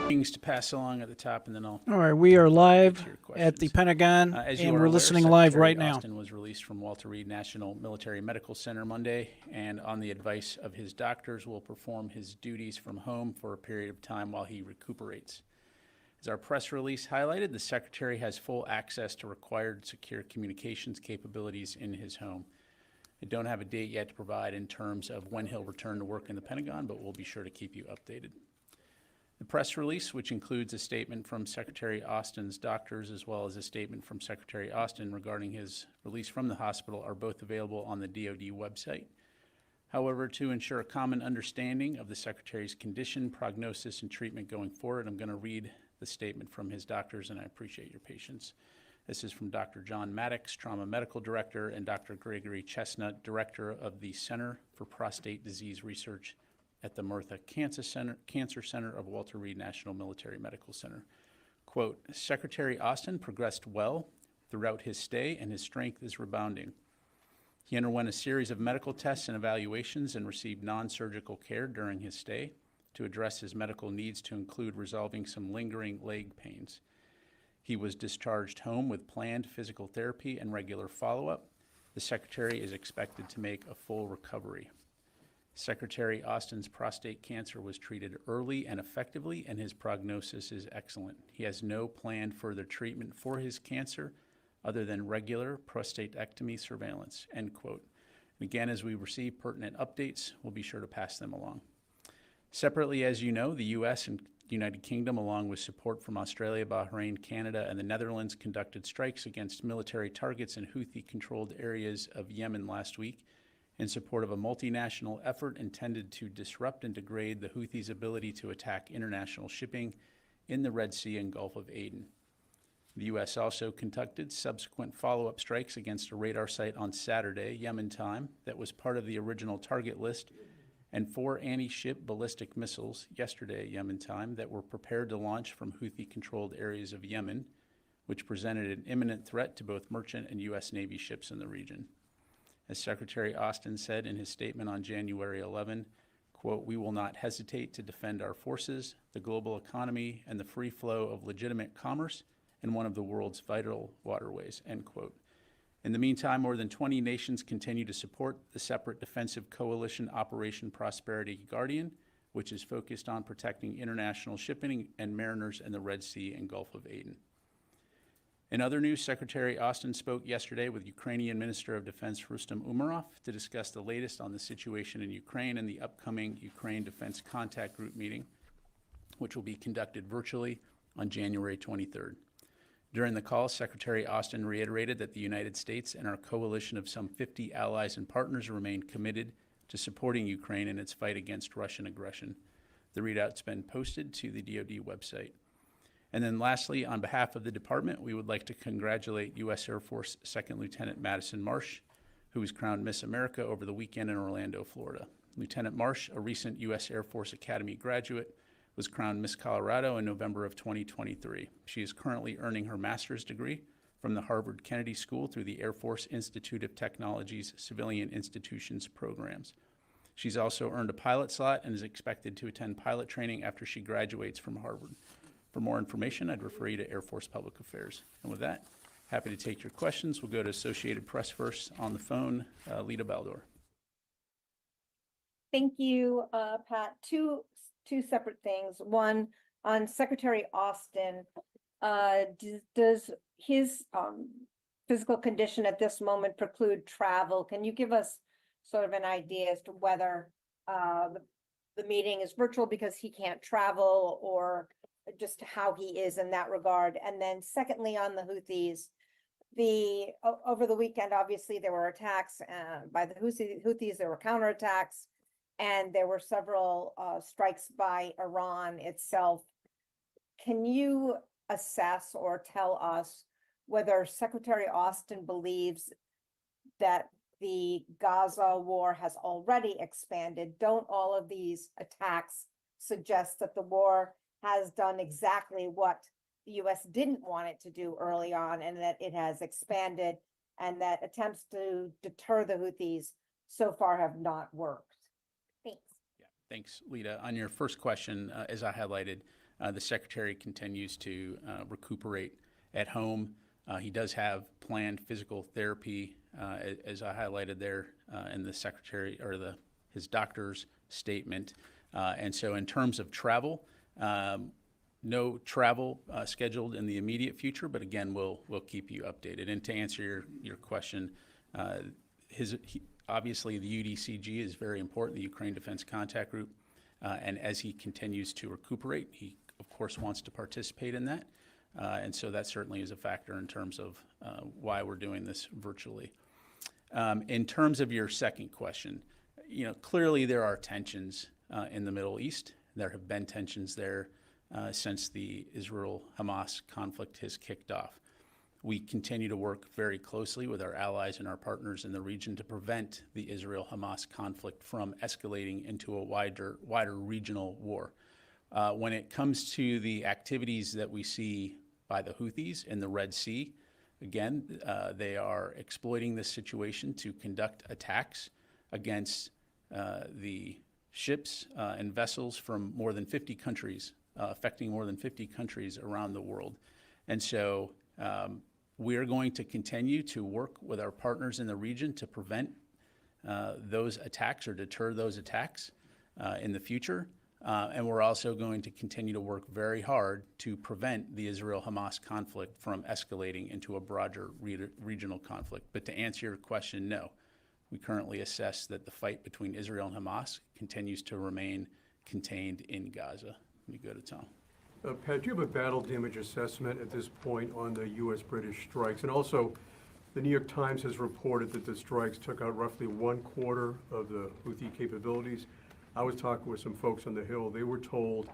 Things to pass along at the top, and then I'll. All right, we are live get to your at the questions. Pentagon, As you and are we're aware, listening live Secretary right now. Austin was released from Walter Reed National Military Medical Center Monday, and on the advice of his doctors, will perform his duties from home for a period of time while he recuperates. As our press release highlighted, the Secretary has full access to required secure communications capabilities in his home. I don't have a date yet to provide in terms of when he'll return to work in the Pentagon, but we'll be sure to keep you updated. The press release, which includes a statement from Secretary Austin's doctors as well as a statement from Secretary Austin regarding his release from the hospital, are both available on the DoD website. However, to ensure a common understanding of the Secretary's condition, prognosis, and treatment going forward, I'm going to read the statement from his doctors, and I appreciate your patience. This is from Dr. John Maddox, Trauma Medical Director, and Dr. Gregory Chestnut, Director of the Center for Prostate Disease Research at the Murtha Cancer Center of Walter Reed National Military Medical Center. Quote, Secretary Austin progressed well throughout his stay, and his strength is rebounding. He underwent a series of medical tests and evaluations and received non-surgical care during his stay to address his medical needs, to include resolving some lingering leg pains. He was discharged home with planned physical therapy and regular follow-up. The Secretary is expected to make a full recovery. Secretary Austin's prostate cancer was treated early and effectively, and his prognosis is excellent. He has no planned further treatment for his cancer other than regular prostatectomy surveillance, end quote. And again, as we receive pertinent updates, we'll be sure to pass them along. Separately, as you know, the U.S. and United Kingdom, along with support from Australia, Bahrain, Canada, and the Netherlands, conducted strikes against military targets in Houthi-controlled areas of Yemen last week in support of a multinational effort intended to disrupt and degrade the Houthis' ability to attack international shipping in the Red Sea and Gulf of Aden. The U.S. also conducted subsequent follow-up strikes against a radar site on Saturday, Yemen time, that was part of the original target list, and 4 anti-ship ballistic missiles yesterday, Yemen time, that were prepared to launch from Houthi-controlled areas of Yemen, which presented an imminent threat to both merchant and U.S. Navy ships in the region. As Secretary Austin said in his statement on January 11, quote, we will not hesitate to defend our forces, the global economy, and the free flow of legitimate commerce in one of the world's vital waterways, end quote. In the meantime, more than 20 nations continue to support the separate defensive coalition Operation Prosperity Guardian, which is focused on protecting international shipping and mariners in the Red Sea and Gulf of Aden. In other news, Secretary Austin spoke yesterday with Ukrainian Minister of Defense Rustem Umerov to discuss the latest on the situation in Ukraine and the upcoming Ukraine Defense Contact Group meeting, which will be conducted virtually on January 23rd. During the call, Secretary Austin reiterated that the United States and our coalition of some 50 allies and partners remain committed to supporting Ukraine in its fight against Russian aggression. The readout's been posted to the DoD website. And then lastly, on behalf of the department, we would like to congratulate U.S. Air Force Second Lieutenant Madison Marsh, who was crowned Miss America over the weekend in Orlando, Florida. Lieutenant Marsh, a recent U.S. Air Force Academy graduate, was crowned Miss Colorado in November of 2023. She is currently earning her master's degree from the Harvard Kennedy School through the Air Force Institute of Technology's Civilian Institutions programs. She's also earned a pilot slot and is expected to attend pilot training after she graduates from Harvard. For more information, I'd refer you to Air Force Public Affairs. And with that, happy to take your questions. We'll go to Associated Press first on the phone. Lita Baldor. Thank you, Pat. Two separate things. One, on Secretary Austin, does his physical condition at this moment preclude travel? Can you give us sort of an idea as to whether the meeting is virtual because he can't travel, or just how he is in that regard? And then secondly, on the Houthis, over the weekend, obviously there were attacks by the Houthis, there were counterattacks, and there were several strikes by Iran itself. Can you assess or tell us whether Secretary Austin believes that the Gaza war has already expanded? Don't all of these attacks suggest that the war has done exactly what the U.S. didn't want it to do early on, and that it has expanded, and that attempts to deter the Houthis so far have not worked? Thanks. Yeah, thanks, Lita. On your first question, as I highlighted, The Secretary continues to recuperate at home. He does have planned physical therapy, as I highlighted there in the Secretary or his doctor's statement. And so in terms of travel, no travel scheduled in the immediate future, but again, we'll keep you updated. And to answer your question, obviously the UDCG is very important, the Ukraine Defense Contact Group, and as he continues to recuperate, he of course wants to participate in that. And so that certainly is a factor in terms of why we're doing this virtually. In terms of your second question, clearly there are tensions in the Middle East. There have been tensions there since the Israel-Hamas conflict has kicked off. We continue to work very closely with our allies and our partners in the region to prevent the Israel-Hamas conflict from escalating into a wider regional war. When it comes to the activities that we see by the Houthis in the Red Sea, again, they are exploiting this situation to conduct attacks against the ships and vessels from more than 50 countries, affecting more than 50 countries around the world. And so we're going to continue to work with our partners in the region to prevent those attacks or deter those attacks in the future. And we're also going to continue to work very hard to prevent the Israel-Hamas conflict from escalating into a broader regional conflict. But to answer your question, no. We currently assess that the fight between Israel and Hamas continues to remain contained in Gaza. Let me go to Tom. Pat, do you have a battle damage assessment at this point on the U.S.-British strikes? And also, the New York Times has reported that the strikes took out roughly 1/4 of the Houthi capabilities. I was talking with some folks on the Hill. They were told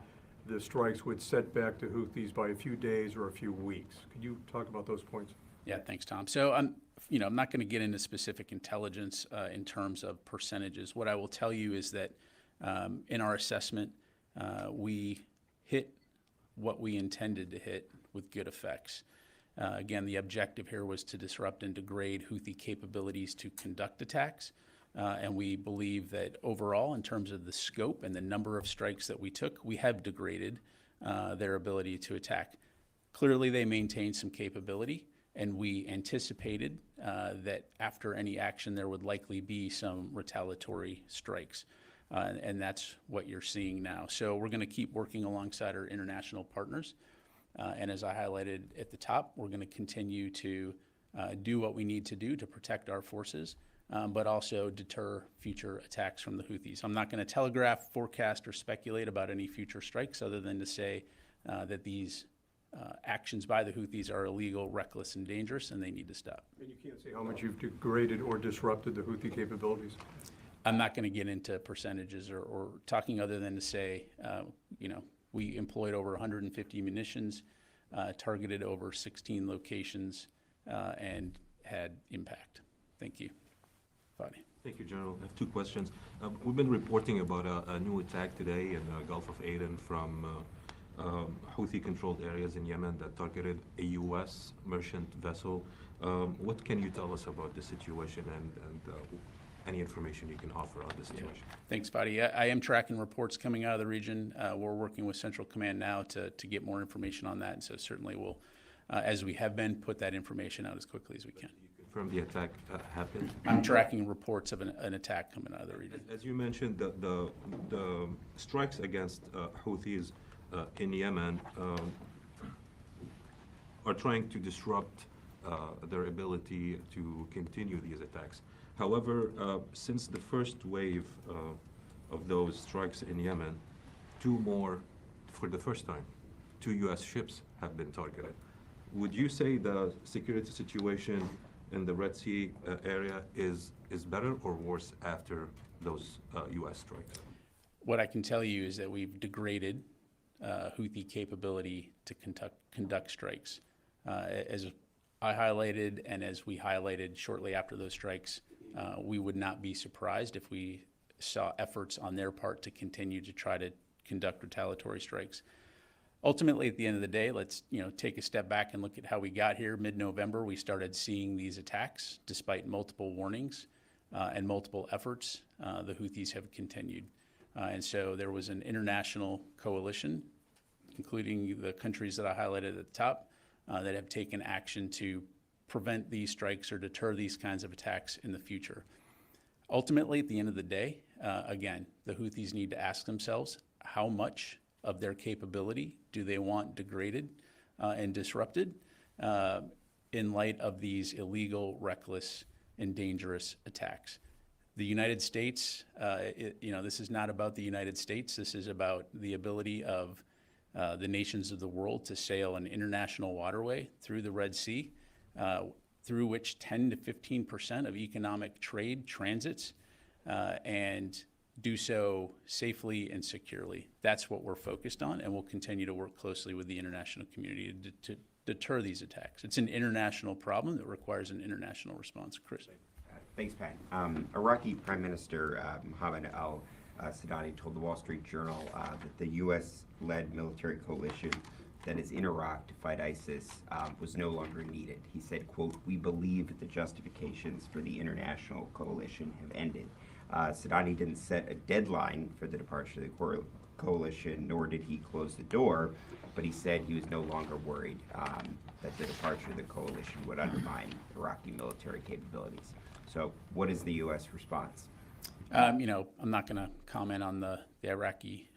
the strikes would set back the Houthis by a few days or a few weeks. Could you talk about those points? Yeah, thanks, Tom. So I'm not going to get into specific intelligence in terms of percentages. What I will tell you is that in our assessment, we hit what we intended to hit with good effects. Again, the objective here was to disrupt and degrade Houthi capabilities to conduct attacks. And we believe that overall, in terms of the scope and the number of strikes that we took, we have degraded their ability to attack. Clearly, they maintained some capability, and we anticipated that after any action, there would likely be some retaliatory strikes. And that's what you're seeing now. So we're going to keep working alongside our international partners. And as I highlighted at the top, we're going to continue to do what we need to do to protect our forces, but also deter future attacks from the Houthis. I'm not going to telegraph, forecast, or speculate about any future strikes other than to say that these actions by the Houthis are illegal, reckless, and dangerous, and they need to stop. And you can't say how much you've degraded or disrupted the Houthi capabilities? I'm not going to get into percentages or talking other than to say, we employed over 150 munitions, targeted over 16 locations, and had impact. Thank you. Fadi. Thank you, General. I have two questions. We've been reporting about a new attack today in the Gulf of Aden from Houthi-controlled areas in Yemen that targeted a U.S. merchant vessel. What can you tell us about the situation and any information you can offer on this situation? Yeah. Thanks, Fadi. I am tracking reports coming out of the region. We're working with Central Command now to get more information on that, and so certainly we'll, as we have been, put that information out as quickly as we can. You confirm the attack happened? I'm tracking reports of an attack coming out of the region. As you mentioned, the strikes against Houthis in Yemen are trying to disrupt their ability to continue these attacks. However, since the first wave of those strikes in Yemen, two more, for the first time, 2 U.S. ships have been targeted. Would you say the security situation in the Red Sea area is better or worse after those U.S. strikes? What I can tell you is that we've degraded Houthi capability to conduct strikes. As I highlighted and as we highlighted shortly after those strikes, we would not be surprised if we saw efforts on their part to continue to try to conduct retaliatory strikes. Ultimately, at the end of the day, let's take a step back and look at how we got here. Mid-November, we started seeing these attacks despite multiple warnings and multiple efforts. The Houthis have continued. And so there was an international coalition including the countries that I highlighted at the top, that have taken action to prevent these strikes or deter these kinds of attacks in the future. Ultimately, at the end of the day, again, the Houthis need to ask themselves how much of their capability do they want degraded and disrupted in light of these illegal, reckless, and dangerous attacks. The United States, this is not about the United States. This is about the ability of the nations of the world to sail an international waterway through the Red Sea, through which 10 to 15% of economic trade transits, and do so safely and securely. That's what we're focused on, and we'll continue to work closely with the international community to deter these attacks. It's an international problem that requires an international response. Chris. Thanks, Pat. Iraqi Prime Minister Mohammed al-Sudani told the Wall Street Journal that the U.S.-led military coalition that is in Iraq to fight ISIS was no longer needed. He said, quote, "We believe that the justifications for the international coalition have ended." Sudani didn't set a deadline for the departure of the coalition, nor did he close the door, but he said he was no longer worried that the departure of the coalition would undermine Iraqi military capabilities. So what is the U.S. response? I'm not going to comment on the Iraqi,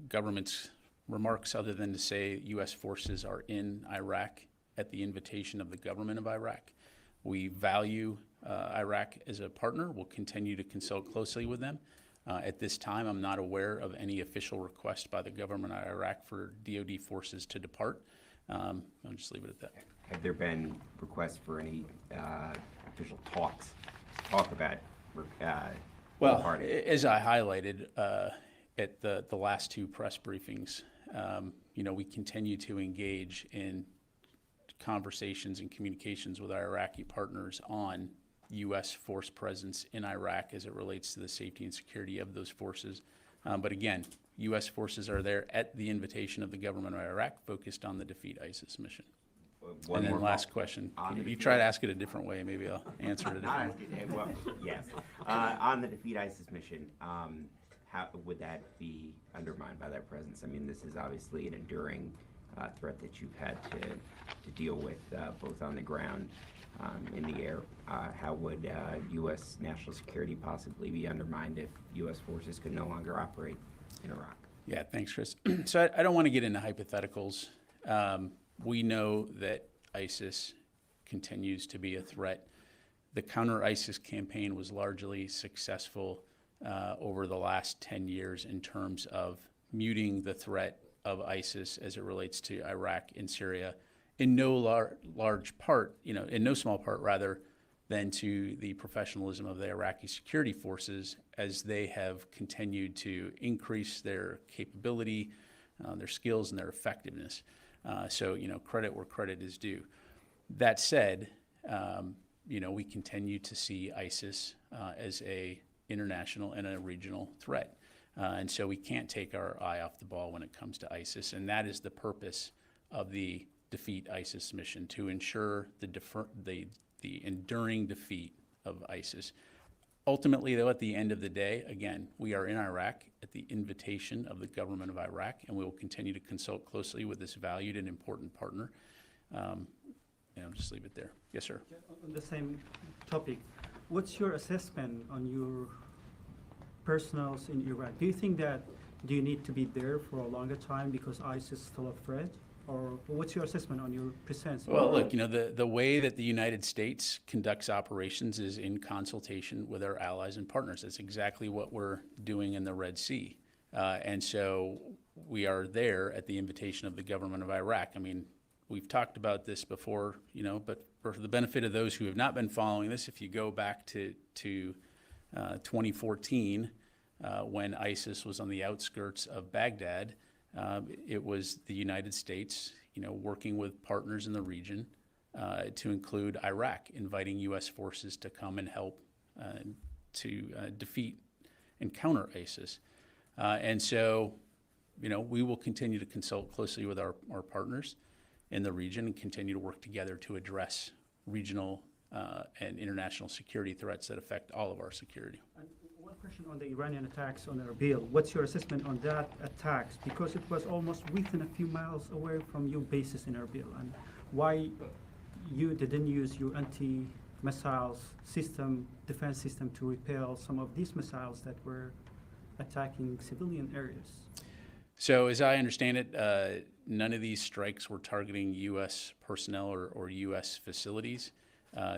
government's remarks other than to say U.S. forces are in Iraq at the invitation of the government of Iraq. We value Iraq as a partner. We'll continue to consult closely with them. At this time, I'm not aware of any official request by the government of Iraq for DoD forces to depart. I'll just leave it at that. Have there been requests for any official talk about departing? As I highlighted at the last two press briefings, we continue to engage in conversations and communications with our Iraqi partners on U.S. force presence in Iraq as it relates to the safety and security of those forces. But again, U.S. forces are there at the invitation of the government of Iraq, focused on the Defeat ISIS mission. And then last question. You try to ask it a different way, maybe I'll answer it a different way. Well, yes. On the Defeat ISIS mission, how would that be undermined by that presence? I mean, this is obviously an enduring threat that you've had to deal with both on the ground, in the air. How would U.S. national security possibly be undermined if U.S. forces could no longer operate in Iraq? Yeah, thanks, Chris. So I don't want to get into hypotheticals. We know that ISIS continues to be a threat. The counter-ISIS campaign was largely successful over the last 10 years in terms of muting the threat of ISIS as it relates to Iraq and Syria, in no large part, in no small part rather, than to the professionalism of the Iraqi security forces as they have continued to increase their capability, their skills, and their effectiveness. So, credit where credit is due. That said, we continue to see ISIS as a international and a regional threat. And so we can't take our eye off the ball when it comes to ISIS. And that is the purpose of the Defeat ISIS mission, to ensure the enduring defeat of ISIS. Ultimately, though, at the end of the day, again, we are in Iraq at the invitation of the government of Iraq, and we will continue to consult closely with this valued and important partner. I'll just leave it there. Yes, sir. On the same topic, what's your assessment on your personnels in Iraq? Do you think that you need to be there for a longer time because ISIS is still a threat? Or what's your assessment on your presence? Well, look, the way that the United States conducts operations is in consultation with our allies and partners. That's exactly what we're doing in the Red Sea. And so we are there at the invitation of the government of Iraq. I mean, we've talked about this before, but for the benefit of those who have not been following this, if you go back to 2014, when ISIS was on the outskirts of Baghdad, it was the United States, working with partners in the region, to include Iraq, inviting U.S. forces to come and help to defeat and counter ISIS. And so, we will continue to consult closely with our partners in the region and continue to work together to address regional and international security threats that affect all of our security. And one Question on the Iranian attacks on Erbil. What's your assessment on that attacks? Because it was almost within a few miles away from your bases in Erbil, and why you didn't use your anti-missiles system, defense system, to repel some of these missiles that were attacking civilian areas? So as I understand it, none of these strikes were targeting U.S. personnel or U.S. facilities.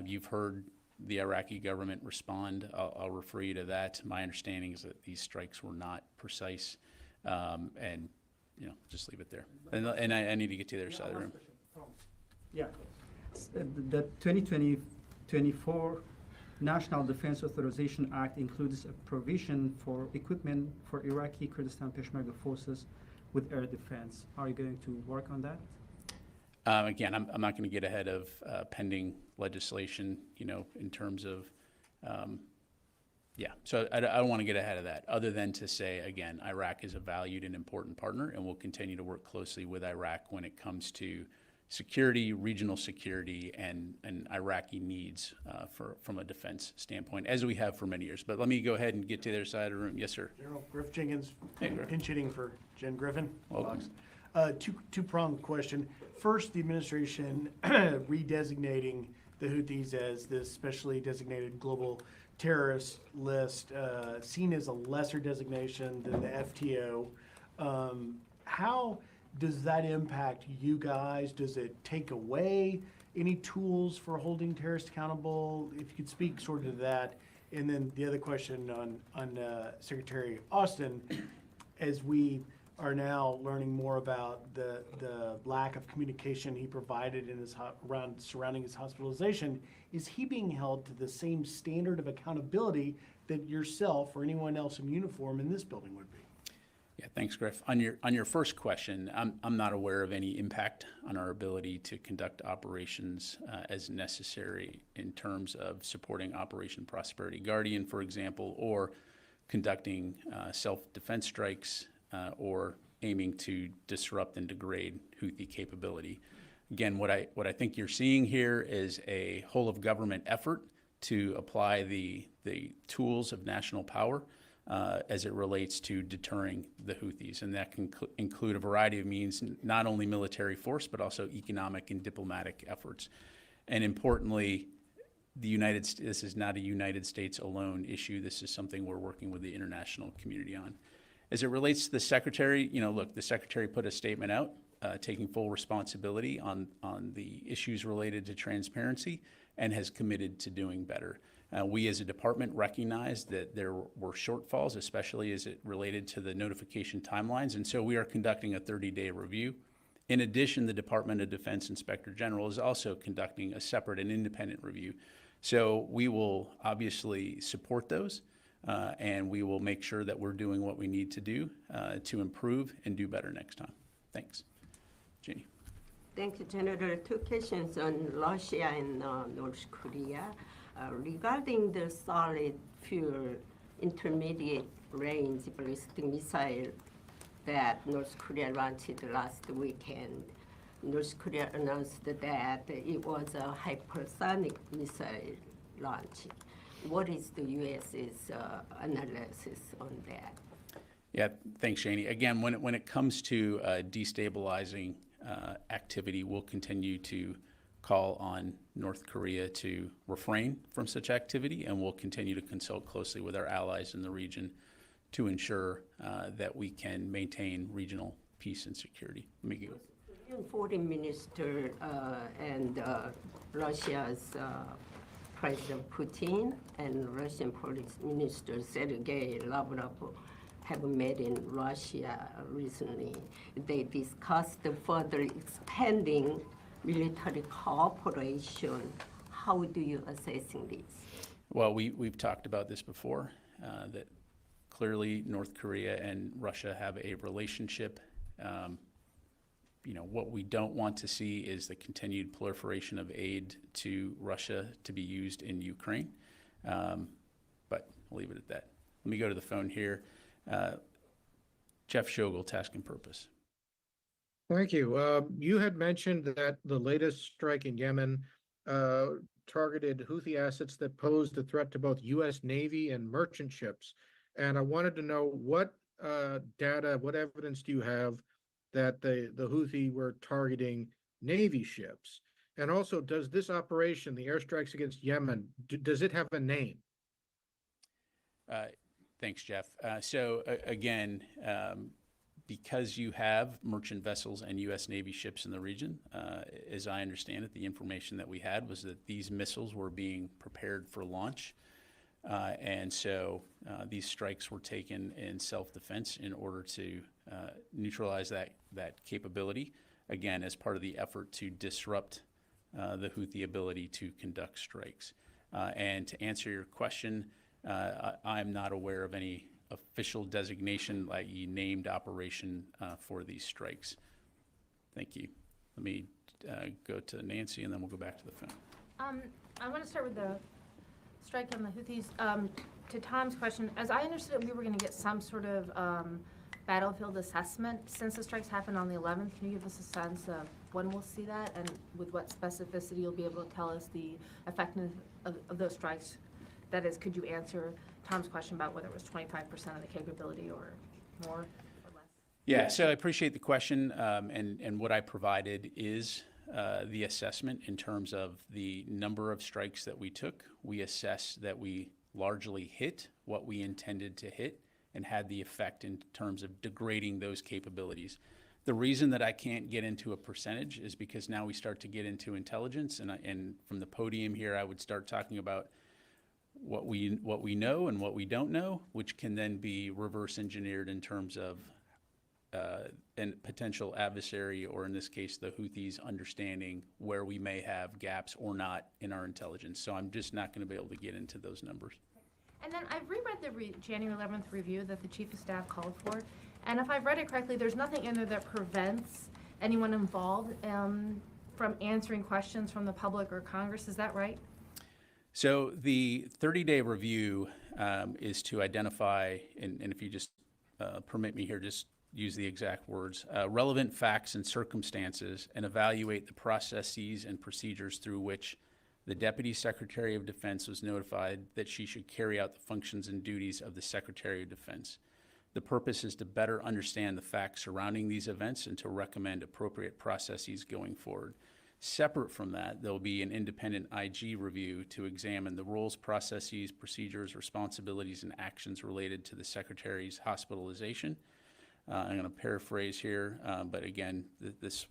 You've heard the Iraqi government respond. I'll refer you to that. My understanding is that these strikes were not precise, and just leave it there. And I need to get to the other side of the room. Yeah. The 2024 National Defense Authorization Act includes a provision for equipment for Iraqi Kurdistan Peshmerga forces with air defense. Are you going to work on that? Again, I'm not going to get ahead of pending legislation, in terms of, so I don't want to get ahead of that, other than to say, again, Iraq is a valued and important partner, and we'll continue to work closely with Iraq when it comes to security, regional security, and Iraqi needs from a defense standpoint, as we have for many years. But let me go ahead and get to the other side of the room. Yes, sir. General Griff Jenkins, Hey, Griff. pinch hitting for Jen Griffin. Welcome. Two-pronged question. First, the administration redesignating the Houthis as this specially designated global terrorist list, seen as a lesser designation than the FTO. How does that impact you guys? Does it take away any tools for holding terrorists accountable? If you could speak sort of to that. And then the other question on Secretary Austin, as we are now learning more about the lack of communication he provided in his surrounding his hospitalization, is he being held to the same standard of accountability that yourself or anyone else in uniform in this building would be? Yeah, thanks, Griff. On your first question, I'm not aware of any impact on our ability to conduct operations as necessary in terms of supporting Operation Prosperity Guardian, for example, or conducting self-defense strikes or aiming to disrupt and degrade Houthi capability. Again, what I think you're seeing here is a whole of government effort to apply the tools of national power as it relates to deterring the Houthis, and that can include a variety of means, not only military force, but also economic and diplomatic efforts. And importantly, this is not a United States alone issue. This is something we're working with the international community on. As it relates to the Secretary, look, the Secretary put a statement out taking full responsibility on the issues related to transparency and has committed to doing better. We as a department recognize that there were shortfalls, especially as it related to the notification timelines, and so we are conducting a 30-day review. In addition, the Department of Defense Inspector General is also conducting a separate and independent review. So we will obviously support those, and we will make sure that we're doing what we need to do to improve and do better next time. Thanks. Jeannie. Thank you, General. Two questions on Russia and North Korea. Regarding the solid fuel intermediate range ballistic missile that North Korea launched last weekend, North Korea announced that it was a hypersonic missile launch. What is the U.S.'s analysis on that? Yeah, thanks, Janie. Again, when it comes to destabilizing activity, we'll continue to call on North Korea to refrain from such activity, and we'll continue to consult closely with our allies in the region to ensure that we can maintain regional peace and security. Let me go. Korean Foreign Minister and Russia's President Putin and Russian Foreign Minister Sergei Lavrov have met in Russia recently. They discussed further expanding military cooperation. How do you assess this? Well, we've talked about this before, that clearly North Korea and Russia have a relationship. What we don't want to see is the continued proliferation of aid to Russia to be used in Ukraine. But I'll leave it at that. Let me go to the phone here. Jeff Shogel, Task and Purpose. Thank you. You had mentioned that the latest strike in Yemen targeted Houthi assets that posed a threat to both U.S. Navy and merchant ships. And I wanted to know what data, what evidence do you have that the Houthi were targeting Navy ships? And also, does this operation, the airstrikes against Yemen, does it have a name? Thanks, Jeff. Again, because you have merchant vessels and U.S. Navy ships in the region, as I understand it, the information that we had was that these missiles were being prepared for launch. These strikes were taken in self-defense in order to neutralize that capability, again, as part of the effort to disrupt the Houthi ability to conduct strikes. And to answer your question, I'm not aware of any official designation, i.e. named operation for these strikes. Thank you. Let me go to Nancy, and then we'll go back to the phone. I want to start with the strike on the Houthis. To Tom's question, as I understood it, we were going to get some sort of battlefield assessment since the strikes happened on the 11th. Can you give us a sense of when we'll see that, and with what specificity you'll be able to tell us the effectiveness of those strikes? That is, could you answer Tom's question about whether it was 25% of the capability or more or less? Yeah, so I appreciate the question, and what I provided is the assessment in terms of the number of strikes that we took. We assessed that we largely hit what we intended to hit and had the effect in terms of degrading those capabilities. The reason that I can't get into a percentage is because now we start to get into intelligence, and from the podium here, I would start talking about what we know and what we don't know, which can then be reverse engineered in terms of a potential adversary, or in this case, the Houthis, understanding where we may have gaps or not in our intelligence. So I'm just not going to be able to get into those numbers. And then I've reread the January 11th review that the Chief of Staff called for, and if I've read it correctly, there's nothing in there that prevents anyone involved from answering questions from the public or Congress. Is that right? So the 30-day review is to identify, and if you just permit me here, just use the exact words, relevant facts and circumstances, and evaluate the processes and procedures through which the Deputy Secretary of Defense was notified that she should carry out the functions and duties of the Secretary of Defense. The purpose is to better understand the facts surrounding these events and to recommend appropriate processes going forward. Separate from that, there'll be an independent IG review to examine the roles, processes, procedures, responsibilities, and actions related to the Secretary's hospitalization. I'm going to paraphrase here, but again, this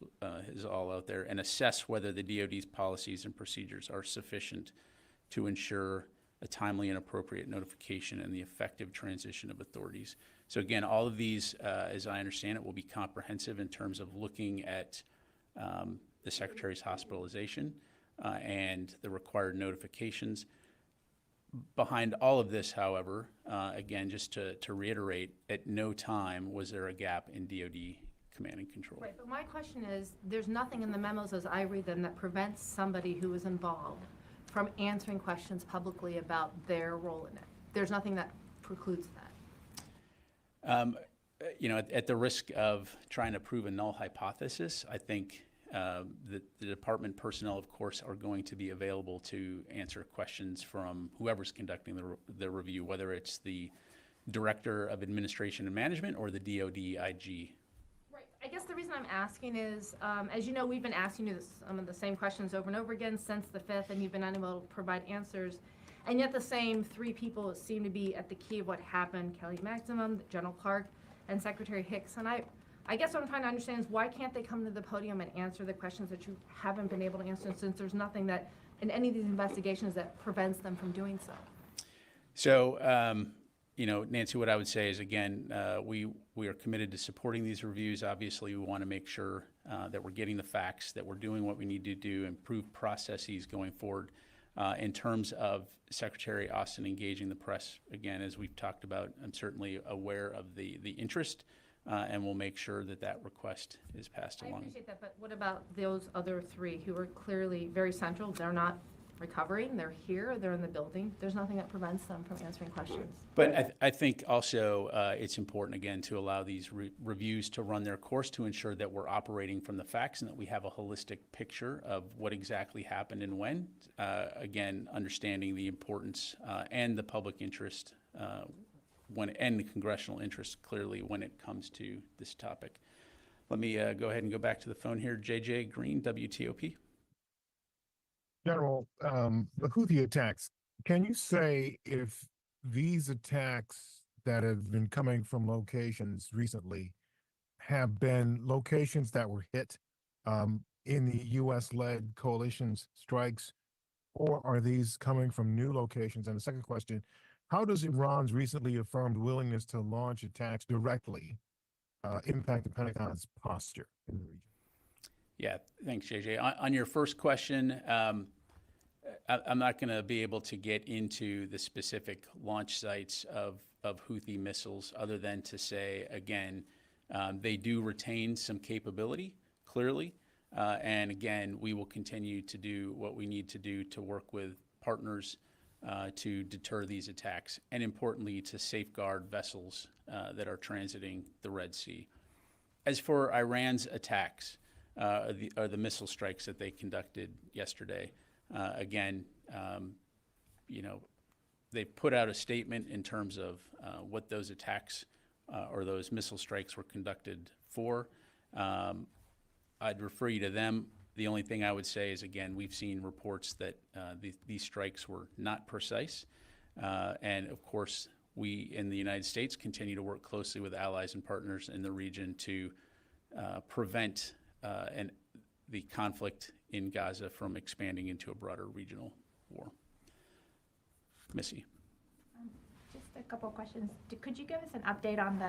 is all out there, and assess whether the DoD's policies and procedures are sufficient to ensure a timely and appropriate notification and the effective transition of authorities. So again, all of these, as I understand it, will be comprehensive in terms of looking at the Secretary's hospitalization and the required notifications. Behind all of this, however, again, just to reiterate, at no time was there a gap in DoD command and control. Right, but my question is, there's nothing in the memos as I read them that prevents somebody who is involved from answering questions publicly about their role in it. There's nothing that precludes that. At the risk of trying to prove a null hypothesis, I think the department personnel, of course, are going to be available to answer questions from whoever's conducting the review, whether it's the Director of Administration and Management or the DoD IG. Right. I guess the reason I'm asking is, as you know, we've been asking you some of the same questions over and over again since the 5th, and you've been unable to provide answers. And yet the same three people seem to be at the key of what happened: Kelly Maximum, General Clark, and Secretary Hicks. And I guess what I'm trying to understand is, why can't they come to the podium and answer the questions that you haven't been able to answer, since there's nothing that in any of these investigations that prevents them from doing so? So, Nancy, what I would say is, again, we are committed to supporting these reviews. Obviously, we want to make sure that we're getting the facts, that we're doing what we need to do, improve processes going forward. In terms of Secretary Austin engaging the press, again, as we've talked about, I'm certainly aware of the interest. And we'll make sure that request is passed along. I appreciate that, but what about those other three who are clearly very central? They're not recovering, they're here, they're in the building. There's nothing that prevents them from answering questions. But I think also it's important, again, to allow these reviews to run their course, to ensure that we're operating from the facts and that we have a holistic picture of what exactly happened and when. Again, understanding the importance and the public interest and congressional interest clearly when it comes to this topic. Let me go ahead and go back to the phone here. JJ Green, WTOP. General, the Houthi attacks, can you say if these attacks that have been coming from locations recently have been locations that were hit in the U.S.-led coalition's strikes, or are these coming from new locations? And the second question, how does Iran's recently affirmed willingness to launch attacks directly impact the Pentagon's posture in the region? Yeah, thanks, JJ. On your first question, I'm not going to be able to get into the specific launch sites of Houthi missiles other than to say, again, they do retain some capability, clearly. And again, we will continue to do what we need to do to work with partners to deter these attacks, and importantly, to safeguard vessels that are transiting the Red Sea. As for Iran's attacks, or the missile strikes that they conducted yesterday, again, they put out a statement in terms of what those attacks or those missile strikes were conducted for. I'd refer you to them. The only thing I would say is, again, we've seen reports that these strikes were not precise. And of course, we in the United States continue to work closely with allies and partners in the region to prevent the conflict in Gaza from expanding into a broader regional war. Missy. Just a couple of questions. Could you give us an update on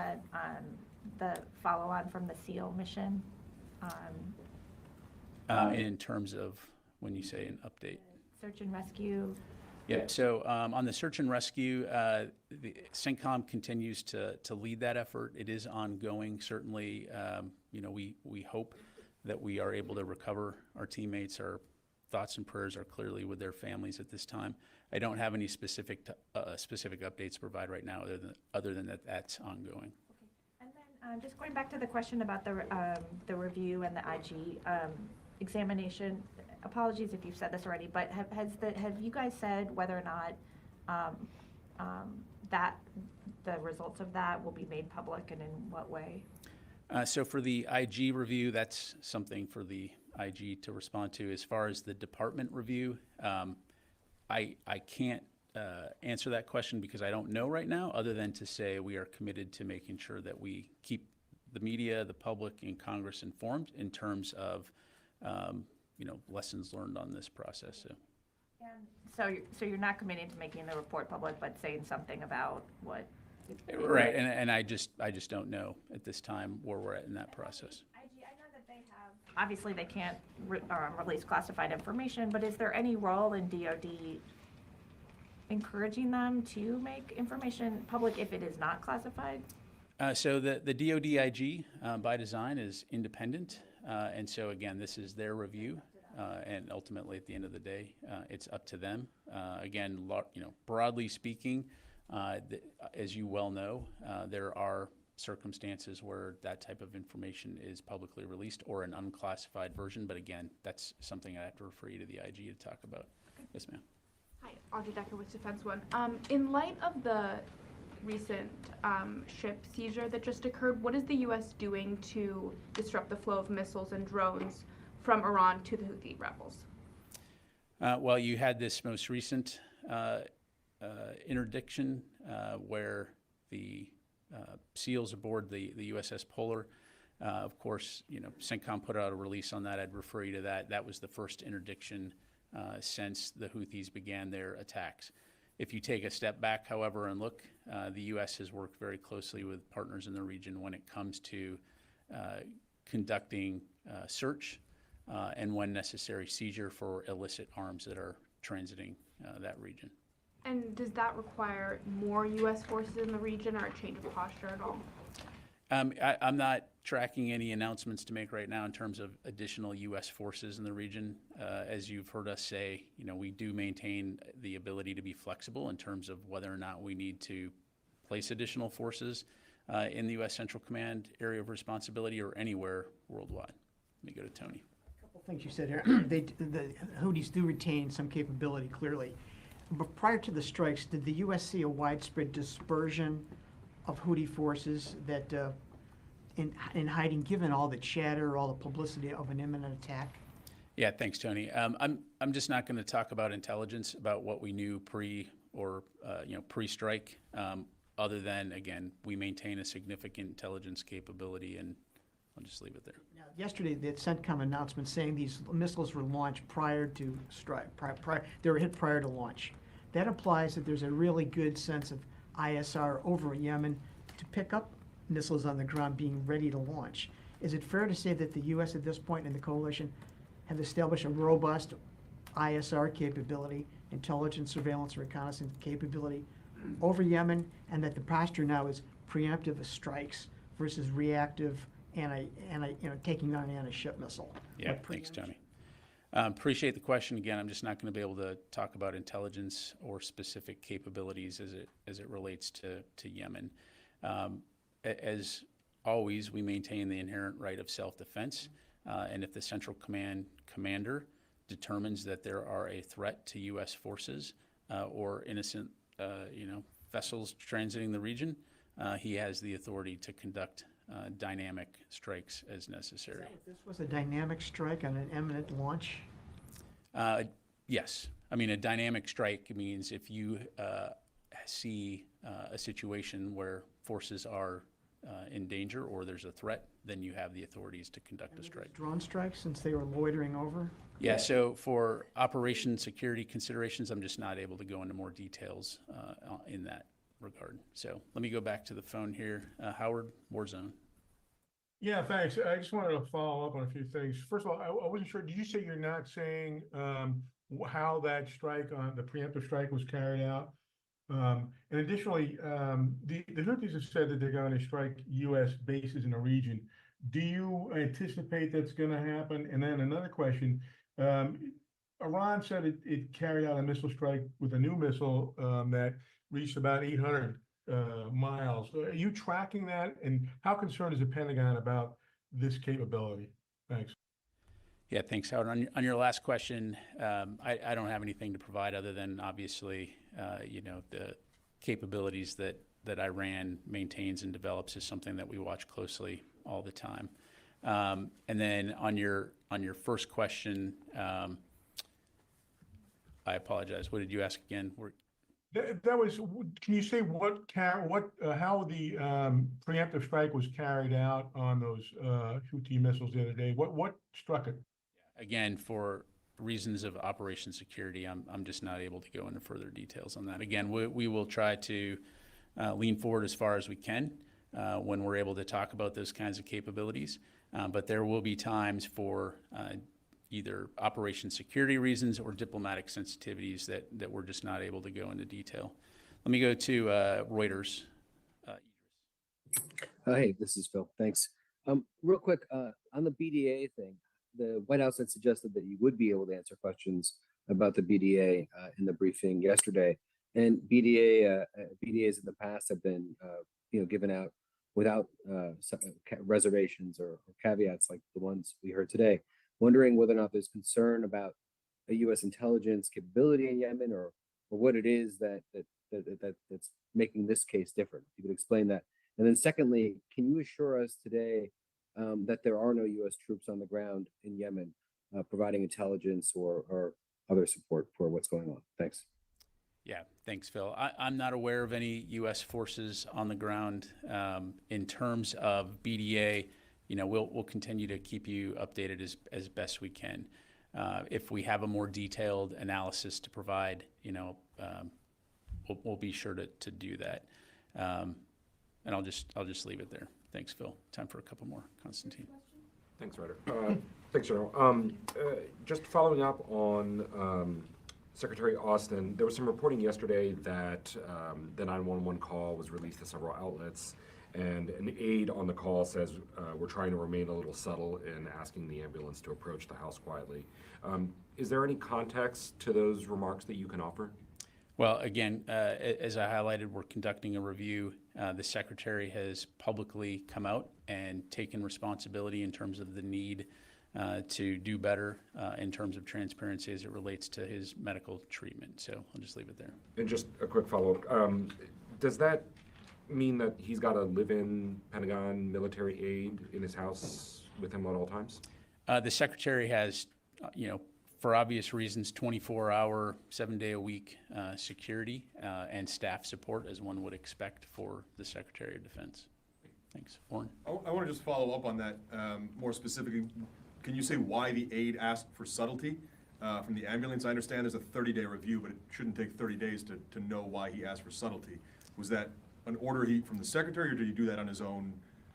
the follow-on from the SEAL mission? In terms of when you say an update? Search and rescue. Yeah, so on the search and rescue, the CENTCOM continues to lead that effort. It is ongoing. Certainly, we hope that we are able to recover our teammates. Our thoughts and prayers are clearly with their families at this time. I don't have any specific updates to provide right now, other than that that's ongoing. Okay. And then just going back to the question about the review and the IG examination. Apologies if you've said this already, but have you guys said whether or not that the results of that will be made public, and in what way? So for the IG review, that's something for the IG to respond to. As far as the department review, I can't answer that question because I don't know right now, other than to say we are committed to making sure that we keep the media, the public, and Congress informed in terms of lessons learned on this process. So you're not committing to making the report public, but saying something about what? Right, and I just don't know at this time where we're at in that process. IG, I know that they have, obviously they can't release classified information, but is there any role in DoD encouraging them to make information public if it is not classified? So the DoD IG by design is independent, and so again, this is their review, and ultimately at the end of the day, it's up to them. Again, broadly speaking, as you well know, there are circumstances where that type of information is publicly released or an unclassified version, but again, that's something I have to refer you to the IG to talk about. Yes, ma'am. Hi, Audrey Decker with Defense One. In light of the recent ship seizure that just occurred, what is the U.S. doing to disrupt the flow of missiles and drones from Iran to the Houthi rebels? Well, you had this most recent interdiction where the SEALs aboard the USS Polar, of course, CENTCOM put out a release on that. I'd refer you to that. That was the first interdiction since the Houthis began their attacks. If you take a step back, however, and look, the U.S. has worked very closely with partners in the region when it comes to conducting search and, when necessary, seizure for illicit arms that are transiting that region. And does that require more U.S. forces in the region or a change of posture at all? I'm not tracking any announcements to make right now in terms of additional U.S. forces in the region. As you've heard us say, we do maintain the ability to be flexible in terms of whether or not we need to place additional forces in the U.S. Central Command area of responsibility or anywhere worldwide. Let me go to Tony. A couple things you said here. The Houthis do retain some capability, clearly. But prior to the strikes, did the U.S. see a widespread dispersion of Houthi forces that in hiding, given all the chatter, all the publicity of an imminent attack? Yeah, thanks, Tony. I'm just not going to talk about intelligence about what we knew pre-strike, other than, again, we maintain a significant intelligence capability, and I'll just leave it there. Now, yesterday, the CENTCOM announcement saying these missiles were launched prior to strike, they were hit prior to launch. That implies that there's a really good sense of ISR over Yemen to pick up missiles on the ground being ready to launch. Is it fair to say that the U.S. at this point in the coalition have established a robust ISR capability, intelligence, surveillance, reconnaissance capability over Yemen, and that the posture now is preemptive strikes versus reactive taking on an anti-ship missile? Yeah, thanks, Tony. Appreciate the question. Again, I'm just not going to be able to talk about intelligence or specific capabilities as it relates to Yemen. As always, we maintain the inherent right of self-defense, and if the Central Command commander determines that there are a threat to U.S. forces or innocent, vessels transiting the region, he has the authority to conduct dynamic strikes as necessary. If this was a dynamic strike on an imminent launch? Yes. I mean, a dynamic strike means if you see a situation where forces are in danger or there's a threat, then you have the authorities to conduct a strike. Drone strikes, since they were loitering over? Yeah, so for operation security considerations, I'm just not able to go into more details in that regard. So let me go back to the phone here. Howard, Warzone. Yeah, thanks. I just wanted to follow up on a few things. First of all, I wasn't sure, did you say you're not saying how that strike, the preemptive strike, was carried out? And additionally, the Houthis have said that they're going to strike U.S. bases in the region. Do you anticipate that's going to happen? And then another question, Iran said it carried out a missile strike with a new missile that reached about 800 miles. Are you tracking that? And how concerned is the Pentagon about this capability? Thanks. Yeah, thanks, Howard. On your last question, I don't have anything to provide other than obviously, the capabilities that Iran maintains and develops is something that we watch closely all the time. And then on your first question, I apologize. What did you ask again? That was. Can you say how the preemptive strike was carried out on those Houthi missiles the other day? What struck it? Again, for reasons of operation security, I'm just not able to go into further details on that. Again, we will try to lean forward as far as we can when we're able to talk about those kinds of capabilities. But there will be times for either operation security reasons or diplomatic sensitivities that we're just not able to go into detail. Let me go to Reuters. Hey, this is Phil. Thanks. Real quick, on the BDA thing, the White House had suggested that you would be able to answer questions about the BDA in the briefing yesterday. And BDAs in the past have been, given out without reservations or caveats like the ones we heard today. Wondering whether or not there's concern about a U.S. intelligence capability in Yemen, or what it is that's making this case different. If you could explain that. And then secondly, can you assure us today that there are no U.S. troops on the ground in Yemen providing intelligence or other support for what's going on? Thanks. Yeah, thanks, Phil. I'm not aware of any U.S. forces on the ground. In terms of BDA, we'll continue to keep you updated as best we can. If we have a more detailed analysis to provide, we'll be sure to do that. And I'll just leave it there. Thanks, Phil. Time for a couple more. Constantine. Thanks, Ryder. Thanks, General. Just following up on Secretary Austin, there was some reporting yesterday that the 911 call was released to several outlets, and an aide on the call says we're trying to remain a little subtle in asking the ambulance to approach the house quietly. Is there any context to those remarks that you can offer? Well, again, as I highlighted, we're conducting a review. The Secretary has publicly come out and taken responsibility in terms of the need to do better in terms of transparency as it relates to his medical treatment. So I'll just leave it there. And just a quick follow-up. Does that mean that he's got a live-in Pentagon military aide in his house with him at all times? The secretary has, for obvious reasons, 24-hour, 7-day-a-week security and staff support, as one would expect for the Secretary of Defense. Thanks. Warren? I want to just follow up on that more specifically. Can you say why the aide asked for subtlety from the ambulance? I understand there's a 30-day review, but it shouldn't take 30 days to know why he asked for subtlety. Was that an order from the secretary, or did he do that on his own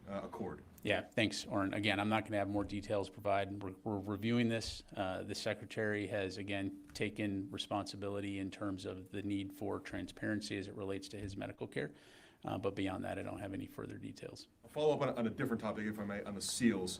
accord? Yeah, thanks, Oren. Again, I'm not going to have more details provided. We're reviewing this. The secretary has, again, taken responsibility in terms of the need for transparency as it relates to his medical care. But beyond that, I don't have any further details. I'll follow up on a different topic, if I may, on the SEALs.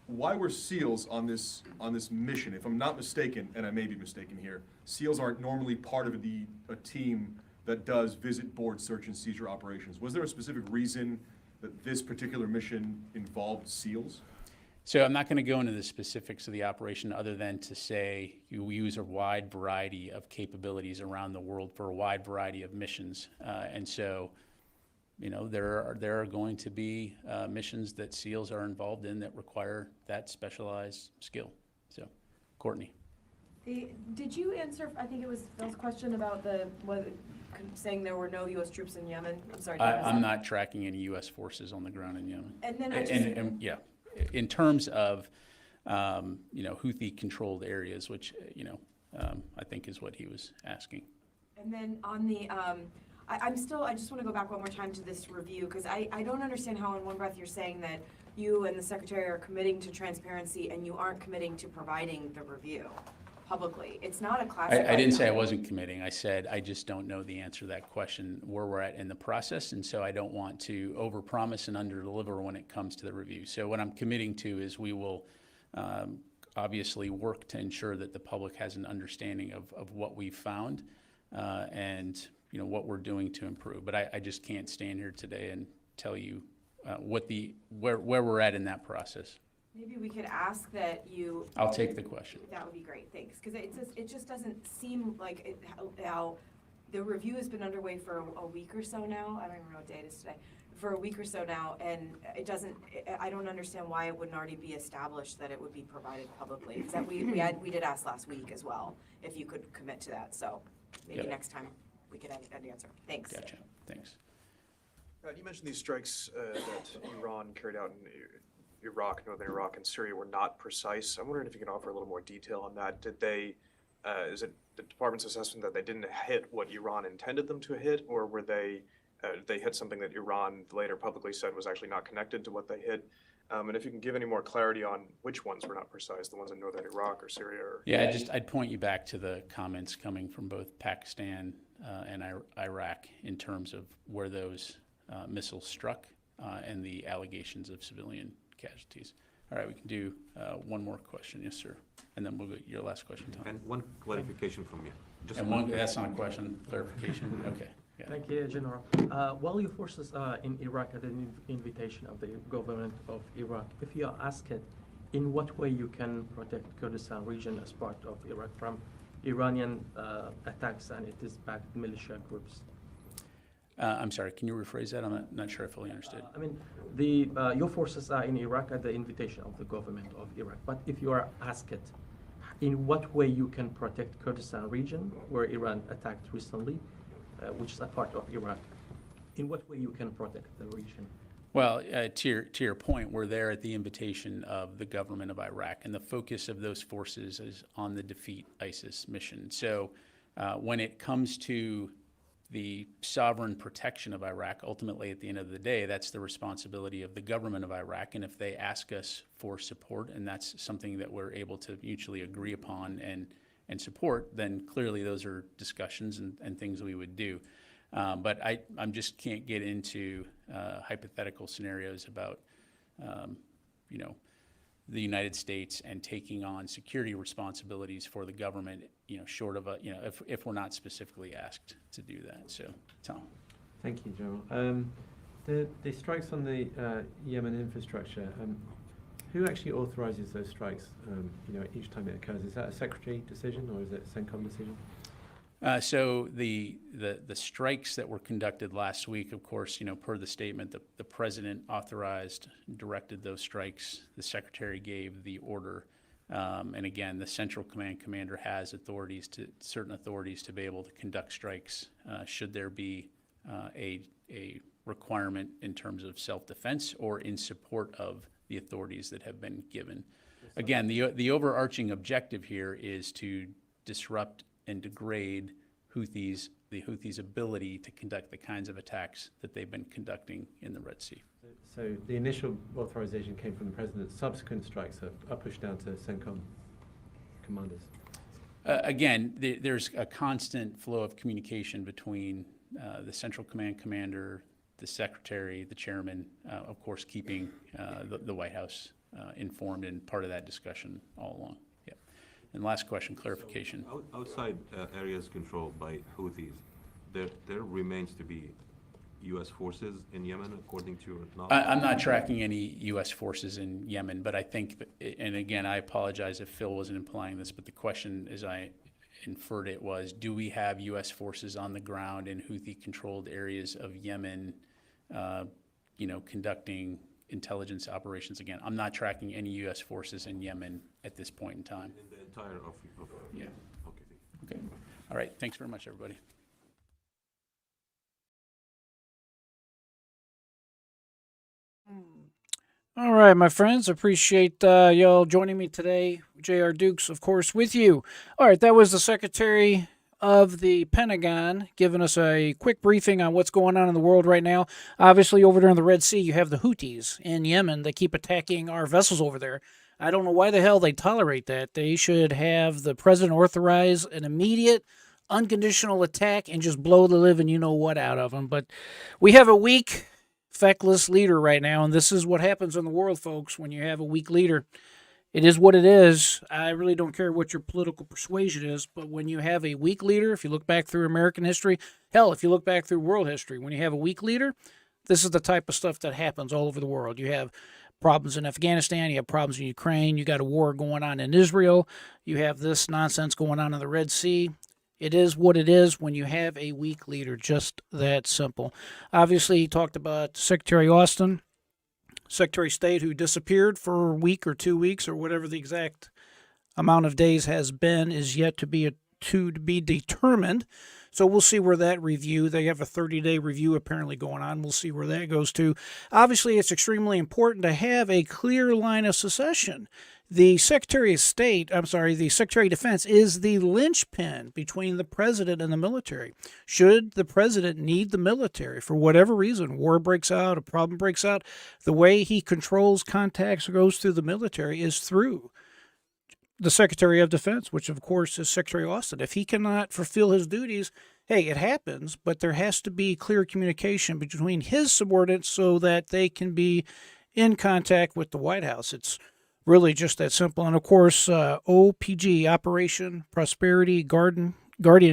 Why were SEALs on this mission? If I'm not mistaken, and I may be mistaken here, SEALs aren't normally part of a team that does visit, board, search, and seizure operations. Was there a specific reason that this particular mission involved SEALs? So I'm not going to go into the specifics of the operation other than to say you use a wide variety of capabilities around the world for a wide variety of missions. And so, there are going to be missions that SEALs are involved in that require that specialized skill. So, Courtney. Did you answer, I think it was Phil's question about saying there were no U.S. troops in Yemen? I'm sorry. I'm not tracking any U.S. forces on the ground in Yemen. And then yeah, in terms of, Houthi-controlled areas, which, I think is what he was asking. And then on the, I just want to go back one more time to this review, because I don't understand how in one breath you're saying that you and the Secretary are committing to transparency and you aren't committing to providing the review publicly. It's not a classified. I didn't say I wasn't committing. I said I just don't know the answer to that question, where we're at in the process, and so I don't want to overpromise and underdeliver when it comes to the review. So what I'm committing to is we will obviously work to ensure that the public has an understanding of what we've found and what we're doing to improve. But I just can't stand here today and tell you where we're at in that process. Maybe we could ask that you. I'll take the question. That would be great, thanks. Because it just doesn't seem like how the review has been underway for a week or so now. I don't even know what day it is today. For a week or so now, and I don't understand why it wouldn't already be established that it would be provided publicly. Because we did ask last week as well if you could commit to that. So maybe next time we could have an answer. Thanks. Gotcha. Thanks. You mentioned these strikes that Iran carried out in Iraq, northern Iraq, and Syria were not precise. I'm wondering if you can offer a little more detail on that. Did they, is it the department's assessment that they didn't hit what Iran intended them to hit, or were they hit something that Iran later publicly said was actually not connected to what they hit? And if you can give any more clarity on which ones were not precise, the ones in northern Iraq or Syria? Yeah, I'd point you back to the comments coming from both Pakistan and Iraq in terms of where those missiles struck and the allegations of civilian casualties. All right, we can do one more question. Yes, sir. And then we'll go to your last question, Tom. And one clarification from you. That's not a question, clarification. Okay. Yeah. Thank you, General. While your forces are in Iraq at the invitation of the government of Iraq, if you are asked in what way you can protect Kurdistan region as part of Iraq from Iranian attacks and it is backed militia groups? I'm sorry, can you rephrase that? I'm not sure I fully understood. Your forces are in Iraq at the invitation of the government of Iraq, but if you are asked in what way you can protect Kurdistan region, where Iran attacked recently, which is a part of Iraq, in what way you can protect the region? Well, to your point, we're there at the invitation of the government of Iraq, and the focus of those forces is on the defeat ISIS mission. So when it comes to the sovereign protection of Iraq, ultimately at the end of the day, that's the responsibility of the government of Iraq. And if they ask us for support, and that's something that we're able to mutually agree upon and support, then clearly those are discussions and things we would do. But I just can't get into hypothetical scenarios about, the United States and taking on security responsibilities for the government, short of if we're not specifically asked to do that. So, Tom. Thank you, General. The strikes on the Yemen infrastructure, who actually authorizes those strikes, each time it occurs? Is that a secretary decision or is it a CENTCOM decision? So the strikes that were conducted last week, of course, per the statement, the president authorized, directed those strikes. The secretary gave the order. And again, the Central Command commander has certain authorities to be able to conduct strikes should there be a requirement in terms of self-defense or in support of the authorities that have been given. Again, the overarching objective here is to disrupt and degrade the Houthis' ability to conduct the kinds of attacks that they've been conducting in the Red Sea. So the initial authorization came from the president. Subsequent strikes are pushed down to CENTCOM commanders. Again, there's a constant flow of communication between the Central Command commander, the secretary, the chairman, of course, keeping the White House informed and part of that discussion all along. Yeah. And last question, clarification. So outside areas controlled by Houthis, there remains to be U.S. forces in Yemen, according to your knowledge? I'm not tracking any U.S. forces in Yemen, but I think, and again, I apologize if Phil wasn't implying this, but the question, as I inferred it, was, do we have U.S. forces on the ground in Houthi-controlled areas of Yemen, conducting intelligence operations? Again, I'm not tracking any U.S. forces in Yemen at this point in time. In the entire of Yeah. Okay. Okay. All right. Thanks very much, everybody. All right, my friends, appreciate y'all joining me today. JRDukes, of course, with you. All right, that was the Secretary of the Pentagon giving us a quick briefing on what's going on in the world right now. Obviously, over there in the Red Sea, you have the Houthis in Yemen that keep attacking our vessels over there. I don't know why the hell they tolerate that. They should have the president authorize an immediate, unconditional attack and just blow the living you-know-what out of them. But we have a weak, feckless leader right now, and this is what happens in the world, folks, when you have a weak leader. It is what it is. I really don't care what your political persuasion is, but when you have a weak leader, if you look back through American history, hell, if you look back through world history, when you have a weak leader, this is the type of stuff that happens all over the world. You have problems in Afghanistan, you have problems in Ukraine, you got a war going on in Israel, you have this nonsense going on in the Red Sea. It is what it is when you have a weak leader, just that simple. Obviously, he talked about Secretary Austin, Secretary of State, who disappeared for a week or 2 weeks or whatever the exact amount of days has been, is yet to be determined. So we'll see where that review, they have a 30-day review apparently going on. We'll see where that goes to. Obviously, it's extremely important to have a clear line of succession. The Secretary of Defense is the linchpin between the president and the military. Should the president need the military for whatever reason, war breaks out, a problem breaks out, the way he controls contacts or goes through the military is through the Secretary of Defense, which of course is Secretary Austin. If he cannot fulfill his duties, hey, it happens, but there has to be clear communication between his subordinates so that they can be in contact with the White House. It's really just that simple. And of course, OPG, Operation Prosperity Guardian,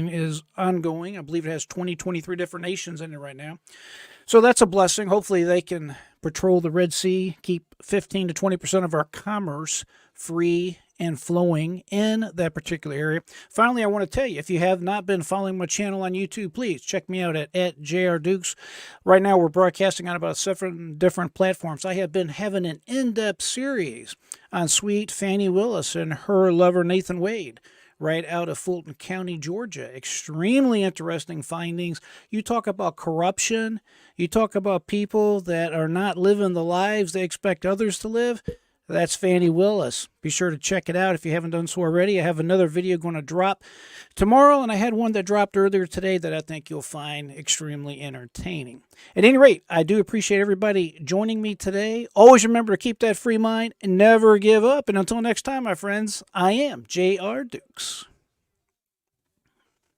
is ongoing. I believe it has 23 different nations in it right now. So that's a blessing. Hopefully they can patrol the Red Sea, keep 15 to 20% of our commerce free and flowing in that particular area. Finally, I want to tell you, if you have not been following my channel on YouTube, please check me out at JRDukes. Right now, we're broadcasting on about 7 different platforms. I have been having an in-depth series on sweet Fannie Willis and her lover, Nathan Wade, right out of Fulton County, Georgia. Extremely interesting findings. You talk about corruption. You talk about people that are not living the lives they expect others to live. That's Fannie Willis. Be sure to check it out if you haven't done so already. I have another video going to drop tomorrow, and I had one that dropped earlier today that I think you'll find extremely entertaining. At any rate, I do appreciate everybody joining me today. Always remember to keep that free mind and never give up. And until next time, my friends, I am JRDukes.